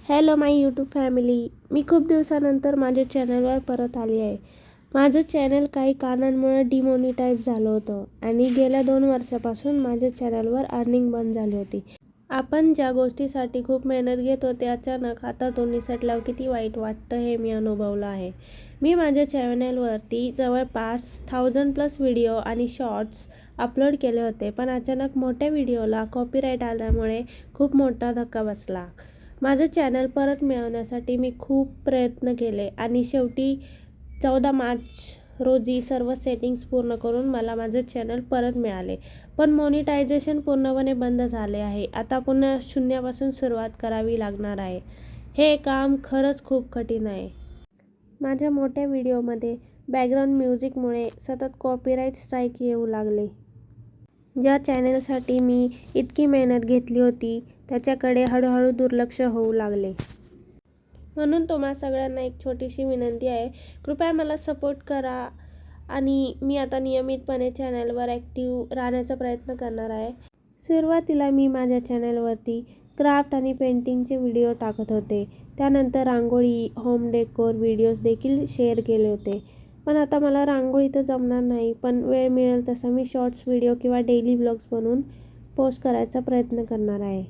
Hello माय YouTube family. मी खूप दिवसानंतर माझ्या चॅनलवर परत आली आहे. माझं चॅनल काही कारणांमुळे डिमॉनिटाईज झालं होतं आणि गेल्या 2 वर्षापासून माझ्या चॅनलवर अर्निंग बंद झाली होती. आपण ज्या गोष्टीसाठी खूप मेहनत घेतो ते अचानक आता तो निसटल्यावर किती वाईट वाटतं हे मी अनुभवलं आहे. मी माझ्या चॅनलवरती जवळपास 1000+ व्हिडिओ आणि शॉर्ट्स अपलोड केले होते, पण अचानक मोठ्या व्हिडिओला कॉपीराईट आल्यामुळे खूप मोठा धक्का बसला. माझं चॅनल परत मिळवण्यासाठी मी खूप प्रयत्न केले आणि शेवटी 14 मार्च रोजी सर्व सेटिंग्स पूर्ण करून मला माझं चॅनल परत मिळाले. पण मॉनिटायझेशन पूर्णपणे बंद झाले आहे. आता पुन्हा शून्यापासून सुरुवात करावी लागणार आहे. हे काम खरंच खूप कठीण आहे. माझ्या मोठ्या व्हिडिओमध्ये बॅकग्राऊंड म्युझिकमुळे सतत कॉपीराईट स्ट्राईक येऊ लागले. ज्या चॅनलसाठी मी इतकी मेहनत घेतली होती त्याच्याकडे हळूहळू दुर्लक्ष होऊ लागले. म्हणून तुम्हा सगळ्यांना एक छोटीशी विनंती आहे, कृपया मला सपोर्ट करा आणि मी आता नियमितपणे चॅनलवर ॲक्टिव्ह राहण्याचा प्रयत्न करणार आहे. सुरुवातीला मी माझ्या चॅनलवरती क्राफ्ट आणि पेंटिंगचे व्हिडिओ टाकत होते. त्यानंतर रांगोळी, होम डेकोर व्हिडिओज देखील शेअर केले होते. पण आता मला रांगोळी तर जमणार नाही, पण वेळ मिळेल तसा मी शॉर्ट्स व्हिडिओ किंवा डेली व्लॉग्स बनवून पोस्ट करायचा प्रयत्न करणार आहे.